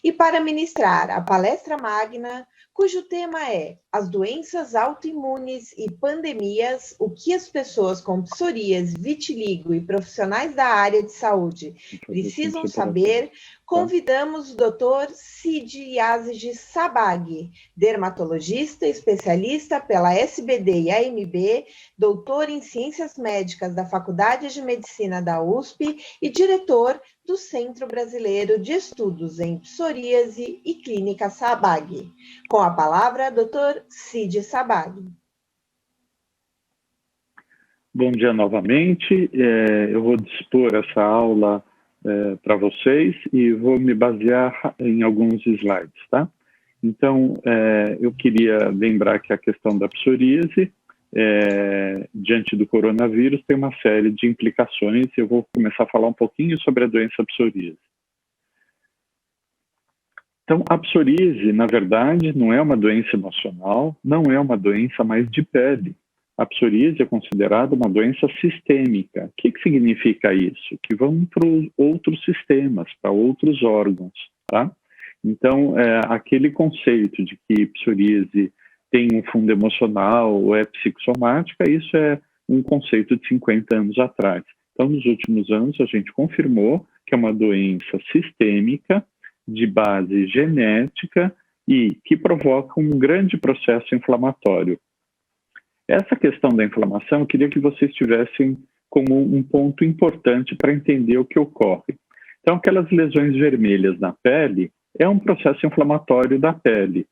e para ministrar a palestra magna, cujo tema é As doenças autoimunes e pandemias, o que as pessoas com psoríase, vitiligo e profissionais da área de saúde precisam saber, convidamos o Dr. Cid Yazid Sabag, dermatologista, especialista pela SBD e AMB, doutor em Ciências Médicas da Faculdade de Medicina da USP e diretor do Centro Brasileiro de Estudos em Psoríase e Clínica Sabag. Com a palavra, Dr. Cid Sabag. Bom dia novamente. Eu vou dispor essa aula para vocês e vou me basear em alguns slides, tá? Então, eu queria lembrar que a questão da psoríase, diante do coronavírus, tem uma série de implicações e eu vou começar a falar um pouquinho sobre a doença psoríase. Então, a psoríase, na verdade, não é uma doença emocional, não é uma doença mais de pele. A psoríase é considerada uma doença sistêmica. O que significa isso? Que vão para outros sistemas, para outros órgãos, tá? Então, aquele conceito de que psoríase tem um fundo emocional ou é psicossomática, isso é um conceito de 50 anos atrás. Então, nos últimos anos, a gente confirmou que é uma doença sistêmica, de base genética e que provoca um grande processo inflamatório. Essa questão da inflamação, eu queria que vocês tivessem como um ponto importante para entender o que ocorre. Então, aquelas lesões vermelhas na pele é um processo inflamatório da pele.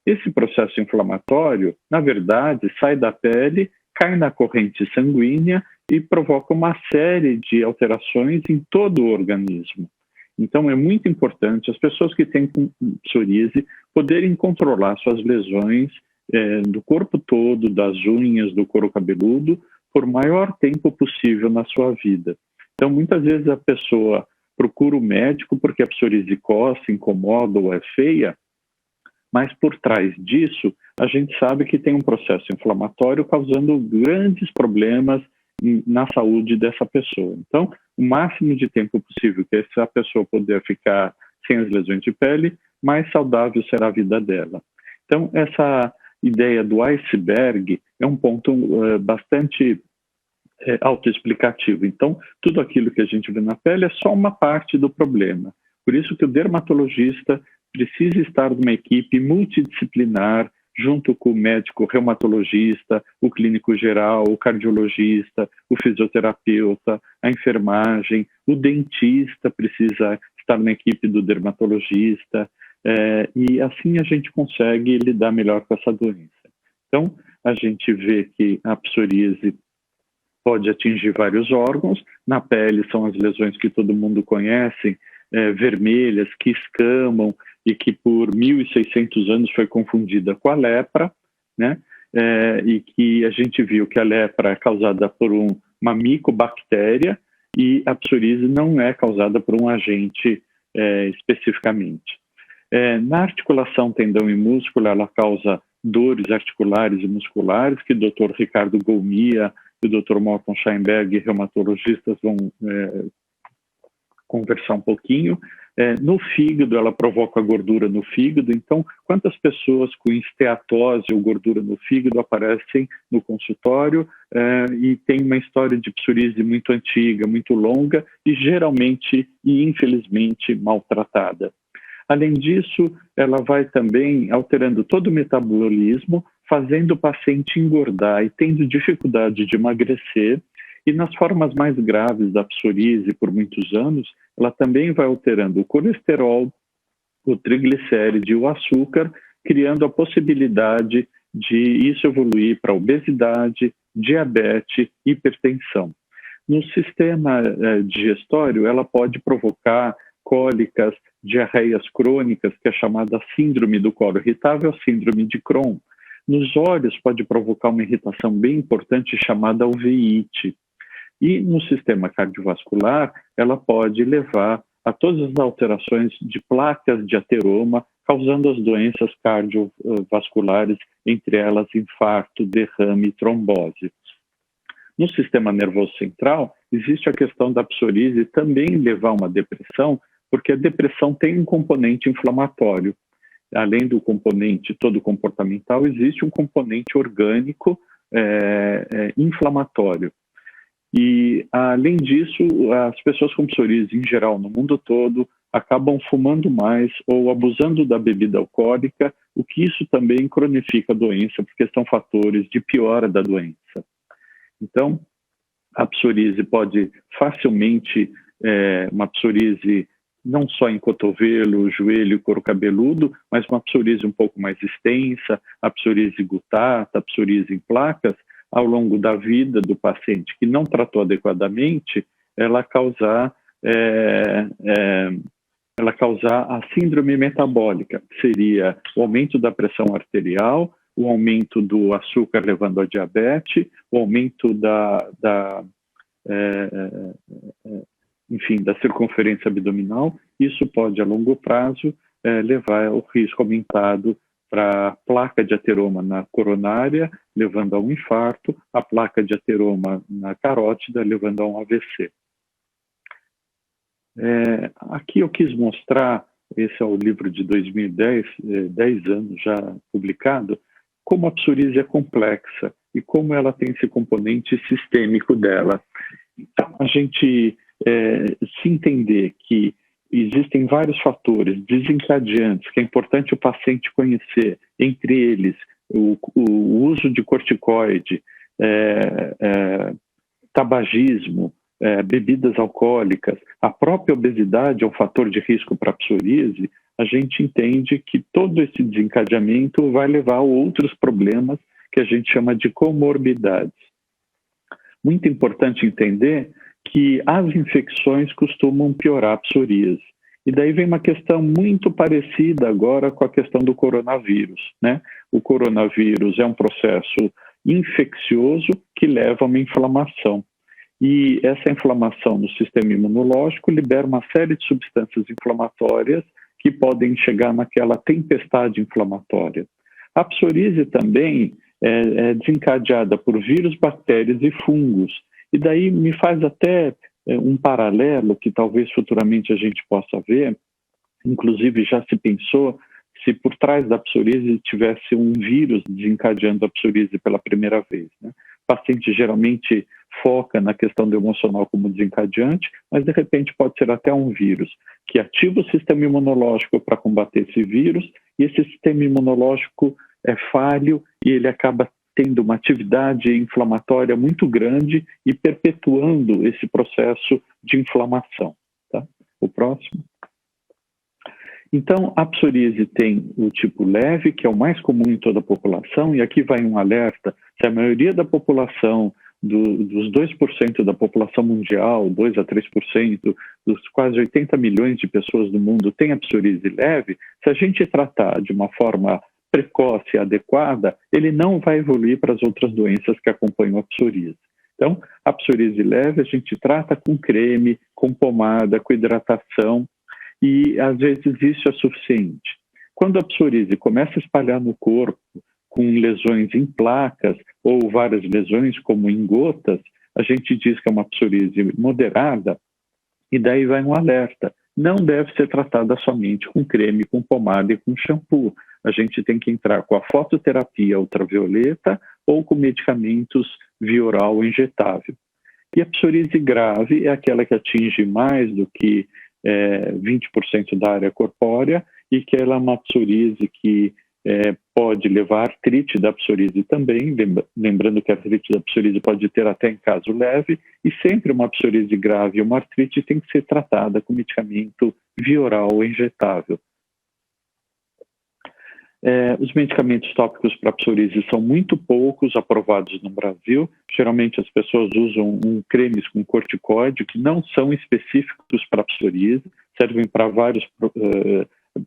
Esse processo inflamatório, na verdade, sai da pele, cai na corrente sanguínea e provoca uma série de alterações em todo o organismo. Então, é muito importante as pessoas que têm psoríase poderem controlar suas lesões do corpo todo, das unhas, do couro cabeludo, por maior tempo possível na sua vida. Então, muitas vezes a pessoa procura o médico porque a psoríase coça, incomoda ou é feia, mas por trás disso, a gente sabe que tem um processo inflamatório causando grandes problemas na saúde dessa pessoa. Então, o máximo de tempo possível que essa pessoa puder ficar sem as lesões de pele, mais saudável será a vida dela. Então, essa ideia do iceberg é um ponto bastante autoexplicativo. Então, tudo aquilo que a gente vê na pele é só uma parte do problema. Por isso que o dermatologista precisa estar numa equipe multidisciplinar, junto com o médico reumatologista, o clínico geral, o cardiologista, o fisioterapeuta, a enfermagem, o dentista precisa estar na equipe do dermatologista, e assim a gente consegue lidar melhor com essa doença. Então, a gente vê que a psoríase pode atingir vários órgãos. Na pele são as lesões que todo mundo conhece, vermelhas, que escamam e que por 1.600 anos foi confundida com a lepra, né? E que a gente viu que a lepra é causada por uma micobactéria e a psoríase não é causada por um agente especificamente. Na articulação, tendão e músculo, ela causa dores articulares e musculares, que o Dr. Ricardo Golmia e o Dr. Morton Scheinberg, reumatologistas, vão conversar um pouquinho. No fígado, ela provoca gordura no fígado. Então, quantas pessoas com esteatose ou gordura no fígado aparecem no consultório e tem uma história de psoríase muito antiga, muito longa e geralmente e infelizmente maltratada. Além disso, ela vai também alterando todo o metabolismo, fazendo o paciente engordar e tendo dificuldade de emagrecer. E nas formas mais graves da psoríase, por muitos anos, ela também vai alterando o colesterol, o triglicéride e o açúcar, criando a possibilidade de isso evoluir para obesidade, diabetes, hipertensão. No sistema digestório, ela pode provocar cólicas, diarreias crônicas, que é chamada síndrome do colo irritável, síndrome de Crohn. Nos olhos, pode provocar uma irritação bem importante chamada uveíte. E no sistema cardiovascular, ela pode levar a todas as alterações de placas de ateroma, causando as doenças cardiovasculares, entre elas infarto, derrame e trombose. No sistema nervoso central, existe a questão da psoríase também levar a uma depressão, porque a depressão tem um componente inflamatório. Além do componente todo comportamental, existe um componente orgânico inflamatório. E, além disso, as pessoas com psoríase, em geral, no mundo todo, acabam fumando mais ou abusando da bebida alcoólica, o que isso também cronifica a doença, porque são fatores de piora da doença. Então, a psoríase pode facilmente, uma psoríase não só em cotovelo, joelho e couro cabeludo, mas uma psoríase um pouco mais extensa, a psoríase gutata, a psoríase em placas, ao longo da vida do paciente que não tratou adequadamente, ela causar a síndrome metabólica, que seria o aumento da pressão arterial, o aumento do açúcar levando a diabetes, o aumento da circunferência abdominal. Isso pode, a longo prazo, levar ao risco aumentado para a placa de ateroma na coronária, levando a um infarto, a placa de ateroma na carótida, levando a um AVC. Aqui eu quis mostrar, esse é o livro de 2010, 10 anos já publicado, como a psoríase é complexa e como ela tem esse componente sistêmico dela. Então, a gente se entender que existem vários fatores desencadeantes que é importante o paciente conhecer, entre eles o uso de corticoide, tabagismo, bebidas alcoólicas, a própria obesidade é um fator de risco para a psoríase. A gente entende que todo esse desencadeamento vai levar a outros problemas que a gente chama de comorbidades. Muito importante entender que as infecções costumam piorar a psoríase. E daí vem uma questão muito parecida agora com a questão do coronavírus, né? O coronavírus é um processo infeccioso que leva a uma inflamação. E essa inflamação no sistema imunológico libera uma série de substâncias inflamatórias que podem chegar naquela tempestade inflamatória. A psoríase também é desencadeada por vírus, bactérias e fungos. E daí me faz até um paralelo que talvez futuramente a gente possa ver, inclusive já se pensou se por trás da psoríase tivesse um vírus desencadeando a psoríase pela primeira vez, né? O paciente geralmente foca na questão do emocional como desencadeante, mas de repente pode ser até um vírus que ativa o sistema imunológico para combater esse vírus, e esse sistema imunológico é falho e ele acaba tendo uma atividade inflamatória muito grande e perpetuando esse processo de inflamação. Tá? O próximo. Então, a psoríase tem o tipo leve, que é o mais comum em toda a população, e aqui vai um alerta: se a maioria da população, dos 2% da população mundial, 2 a 3%, dos quase 80 milhões de pessoas do mundo tem a psoríase leve, se a gente tratar de uma forma precoce e adequada, ele não vai evoluir para as outras doenças que acompanham a psoríase. Então, a psoríase leve a gente trata com creme, com pomada, com hidratação, e às vezes isso é suficiente. Quando a psoríase começa a espalhar no corpo, com lesões em placas ou várias lesões como em gotas, a gente diz que é uma psoríase moderada, e daí vai um alerta: não deve ser tratada somente com creme, com pomada e com shampoo. A gente tem que entrar com a fototerapia ultravioleta ou com medicamentos via oral injetável. E a psoríase grave é aquela que atinge mais do que 20% da área corpórea, e que ela é uma psoríase que pode levar a artrite da psoríase também, lembrando que a artrite da psoríase pode ter até em caso leve, e sempre uma psoríase grave e uma artrite tem que ser tratada com medicamento via oral ou injetável. Os medicamentos tópicos para psoríase são muito poucos aprovados no Brasil. Geralmente as pessoas usam cremes com corticoide que não são específicos para psoríase, servem para vários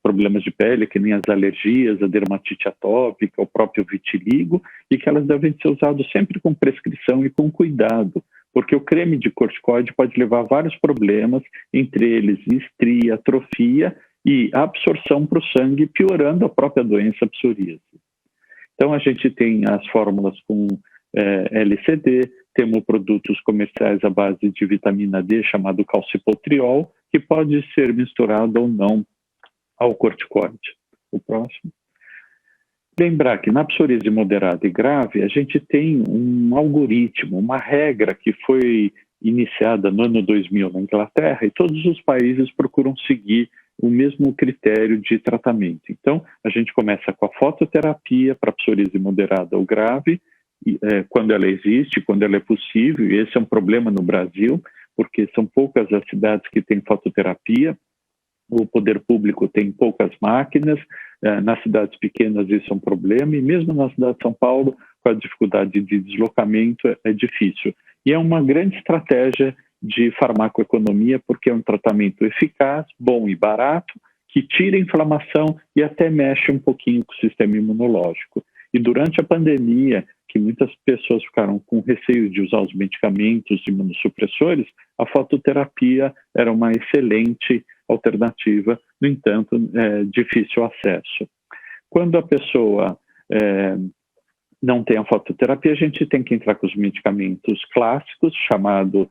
problemas de pele, que nem as alergias, a dermatite atópica, o próprio vitiligo, e que elas devem ser usadas sempre com prescrição e com cuidado, porque o creme de corticoide pode levar a vários problemas, entre eles estria, atrofia e absorção para o sangue, piorando a própria doença psoríase. Então, a gente tem as fórmulas com LCD, temos produtos comerciais à base de vitamina D, chamado calcipotriol, que pode ser misturado ou não ao corticoide. O próximo. Lembrar que na psoríase moderada e grave, a gente tem um algoritmo, uma regra que foi iniciada no ano 2000 na Inglaterra, e todos os países procuram seguir o mesmo critério de tratamento. Então, a gente começa com a fototerapia para psoríase moderada ou grave, quando ela existe, quando ela é possível, e esse é um problema no Brasil, porque são poucas as cidades que têm fototerapia, o poder público tem poucas máquinas, nas cidades pequenas isso é um problema, e mesmo na cidade de São Paulo, com a dificuldade de deslocamento, é difícil. E é uma grande estratégia de farmacoeconomia, porque é um tratamento eficaz, bom e barato, que tira a inflamação e até mexe um pouquinho com o sistema imunológico. E durante a pandemia, que muitas pessoas ficaram com receio de usar os medicamentos imunossupressores, a fototerapia era uma excelente alternativa, no entanto, difícil acesso. Quando a pessoa não tem a fototerapia, a gente tem que entrar com os medicamentos clássicos, chamados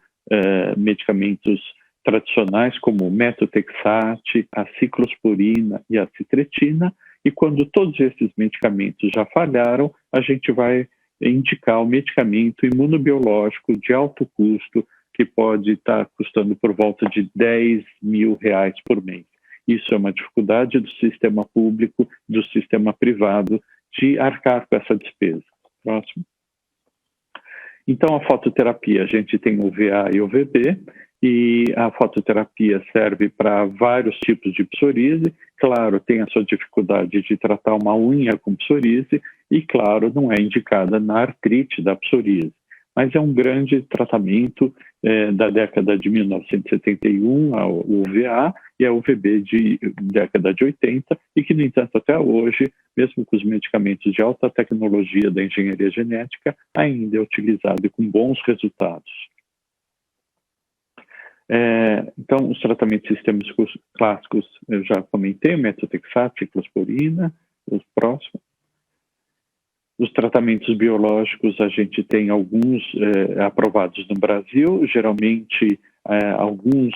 medicamentos tradicionais, como o methotrexate, a ciclosporina e a citretina, e quando todos esses medicamentos já falharam, a gente vai indicar o medicamento imunobiológico de alto custo, que pode estar custando por volta de R$10 mil por mês. Isso é uma dificuldade do sistema público, do sistema privado, de arcar com essa despesa. Próximo. Então, a fototerapia, a gente tem o VA e o VB, e a fototerapia serve para vários tipos de psoríase. Claro, tem a sua dificuldade de tratar uma unha com psoríase, e claro, não é indicada na artrite da psoríase. Mas é um grande tratamento da década de 1971, o VA, e a UVB de década de 80, e que, no entanto, até hoje, mesmo com os medicamentos de alta tecnologia da engenharia genética, ainda é utilizado e com bons resultados. Então, os tratamentos sistêmicos clássicos, eu já comentei, methotrexate, ciclosporina, os próximos. Os tratamentos biológicos, a gente tem alguns aprovados no Brasil, geralmente alguns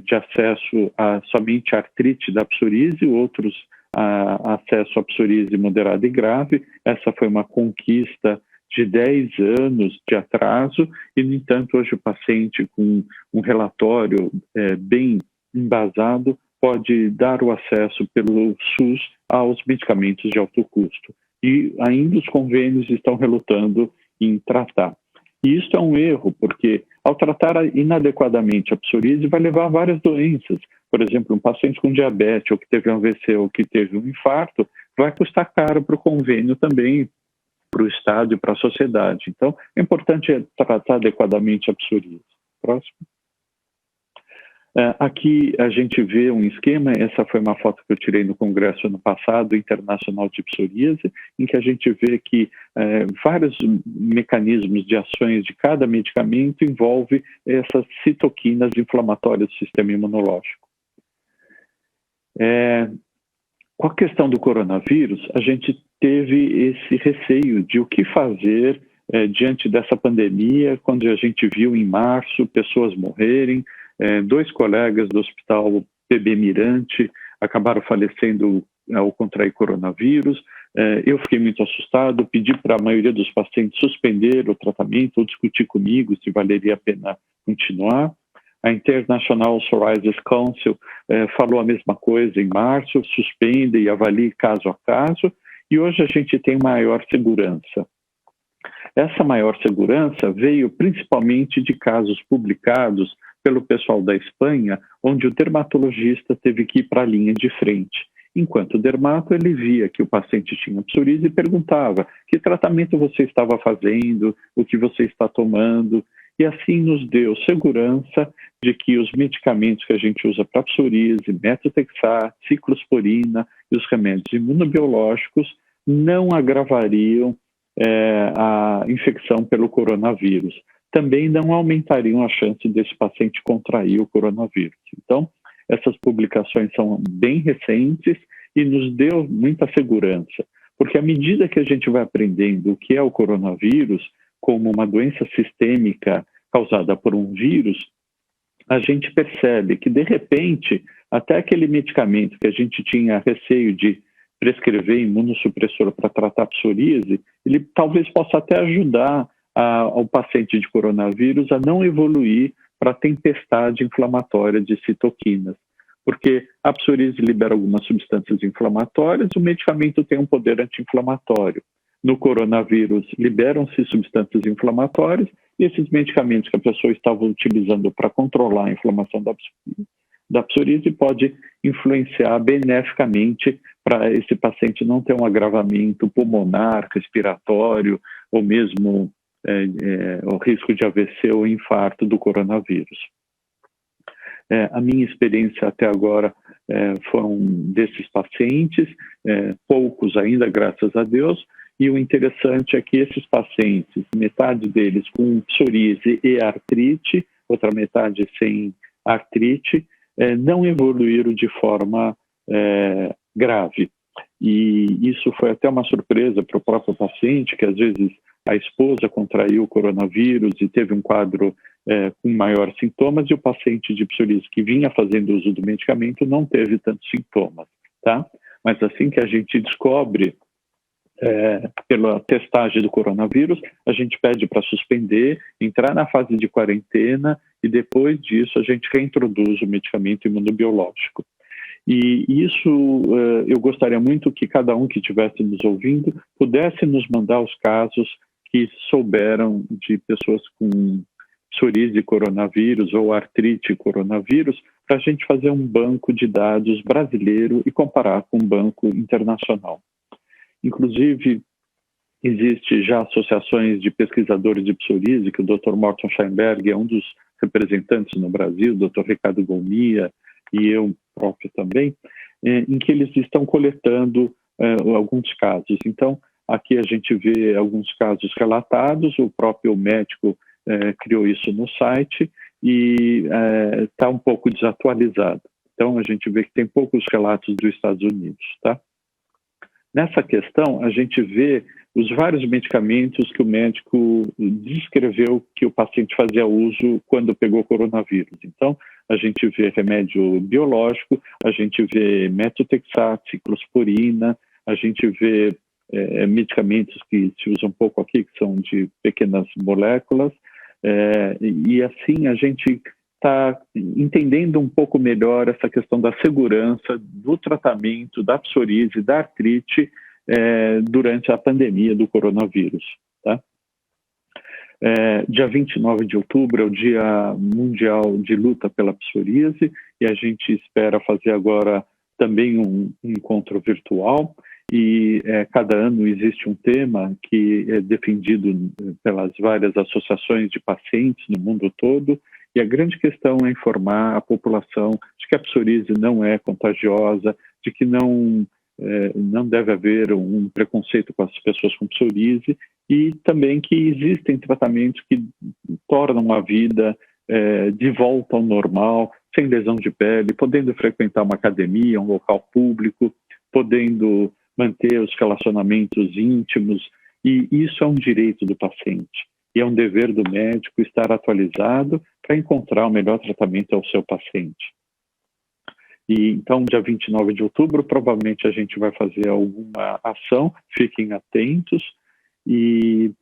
de acesso a somente a artrite da psoríase, outros acesso a psoríase moderada e grave. Essa foi uma conquista de 10 anos de atraso, e, no entanto, hoje o paciente com um relatório bem embasado pode dar o acesso pelo SUS aos medicamentos de alto custo. E ainda os convênios estão relutando em tratar. E isso é um erro, porque ao tratar inadequadamente a psoríase vai levar a várias doenças. Por exemplo, um paciente com diabetes, ou que teve um AVC, ou que teve um infarto, vai custar caro para o convênio também, para o Estado e para a sociedade. Então, é importante tratar adequadamente a psoríase. Próximo. Aqui a gente vê um esquema, essa foi uma foto que eu tirei no Congresso ano passado, Internacional de Psoríase, em que a gente vê que vários mecanismos de ações de cada medicamento envolve essas citoquinas inflamatórias do sistema imunológico. Com a questão do coronavírus, a gente teve esse receio de o que fazer diante dessa pandemia, quando a gente viu em março pessoas morrerem. 2 colegas do Hospital PB Mirante acabaram falecendo ao contrair coronavírus. Eu fiquei muito assustado, pedi para a maioria dos pacientes suspender o tratamento ou discutir comigo se valeria a pena continuar. A International Psoriasis Council falou a mesma coisa em março, suspende e avalie caso a caso, e hoje a gente tem maior segurança. Essa maior segurança veio principalmente de casos publicados pelo pessoal da Espanha, onde o dermatologista teve que ir para a linha de frente. Enquanto o dermato, ele via que o paciente tinha psoríase e perguntava: que tratamento você estava fazendo, o que você está tomando? E assim nos deu segurança de que os medicamentos que a gente usa para psoríase, methotrexate, ciclosporina e os remédios imunobiológicos não agravariam a infecção pelo coronavírus. Também não aumentariam a chance desse paciente contrair o coronavírus. Então, essas publicações são bem recentes e nos deu muita segurança, porque à medida que a gente vai aprendendo o que é o coronavírus como uma doença sistêmica causada por um vírus, a gente percebe que, de repente, até aquele medicamento que a gente tinha receio de prescrever imunossupressor para tratar a psoríase, ele talvez possa até ajudar ao paciente de coronavírus a não evoluir para a tempestade inflamatória de citoquinas. Porque a psoríase libera algumas substâncias inflamatórias, o medicamento tem um poder anti-inflamatório. No coronavírus, liberam-se substâncias inflamatórias e esses medicamentos que a pessoa estava utilizando para controlar a inflamação da psoríase pode influenciar beneficamente para esse paciente não ter um agravamento pulmonar, respiratório ou mesmo o risco de AVC ou infarto do coronavírus. A minha experiência até agora foram desses pacientes, poucos ainda, graças a Deus, e o interessante é que esses pacientes, metade deles com psoríase e artrite, outra metade sem artrite, não evoluíram de forma grave. E isso foi até uma surpresa para o próprio paciente, que às vezes a esposa contraiu o coronavírus e teve um quadro com maiores sintomas, e o paciente de psoríase que vinha fazendo uso do medicamento não teve tantos sintomas, tá? Mas assim que a gente descobre pela testagem do coronavírus, a gente pede para suspender, entrar na fase de quarentena e depois disso a gente reintroduz o medicamento imunobiológico. E isso eu gostaria muito que cada um que estivesse nos ouvindo pudesse nos mandar os casos que souberam de pessoas com psoríase coronavírus ou artrite coronavírus, para a gente fazer um banco de dados brasileiro e comparar com um banco internacional. Inclusive, existe já associações de pesquisadores de psoríase, que o Dr. Morton Scheinberg é um dos representantes no Brasil, o Dr. Ricardo Golmia e eu próprio também, em que eles estão coletando alguns casos. Então, aqui a gente vê alguns casos relatados, o próprio médico criou isso no site e está um pouco desatualizado. Então, a gente vê que tem poucos relatos dos Estados Unidos, tá? Nessa questão, a gente vê os vários medicamentos que o médico descreveu que o paciente fazia uso quando pegou coronavírus. Então, a gente vê remédio biológico, a gente vê methotrexate, ciclosporina, a gente vê medicamentos que se usam um pouco aqui, que são de pequenas moléculas, e assim a gente está entendendo um pouco melhor essa questão da segurança do tratamento da psoríase, da artrite, durante a pandemia do coronavírus. Tá? Dia 29 de outubro é o Dia Mundial de Luta pela Psoríase e a gente espera fazer agora também um encontro virtual e cada ano existe um tema que é defendido pelas várias associações de pacientes no mundo todo. E a grande questão é informar a população de que a psoríase não é contagiosa, de que não deve haver um preconceito com as pessoas com psoríase e também que existem tratamentos que tornam a vida de volta ao normal, sem lesão de pele, podendo frequentar uma academia, um local público, podendo manter os relacionamentos íntimos, e isso é um direito do paciente. E é um dever do médico estar atualizado para encontrar o melhor tratamento ao seu paciente. E então, dia 29 de outubro, provavelmente a gente vai fazer alguma ação, fiquem atentos. E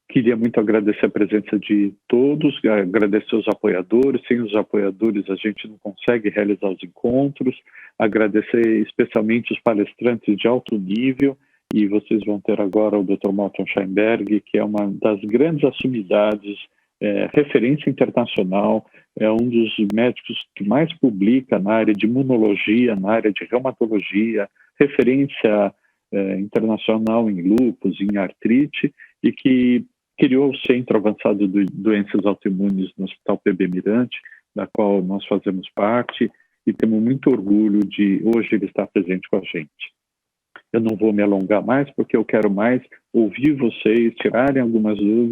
queria muito agradecer a presença de todos, agradecer os apoiadores. Sem os apoiadores, a gente não consegue realizar os encontros. Agradecer especialmente os palestrantes de alto nível. E vocês vão ter agora o Dr. Morton Scheinberg, que é uma das grandes assumidades, referência internacional, é um dos médicos que mais publica na área de imunologia, na área de reumatologia, referência internacional em lúpus, em artrite, e que criou o Centro Avançado de Doenças Autoimunes no Hospital PB Mirante, da qual nós fazemos parte, e temos muito orgulho de hoje ele estar presente com a gente. Eu não vou me alongar mais, porque eu quero mais ouvir vocês, tirarem algumas dúvidas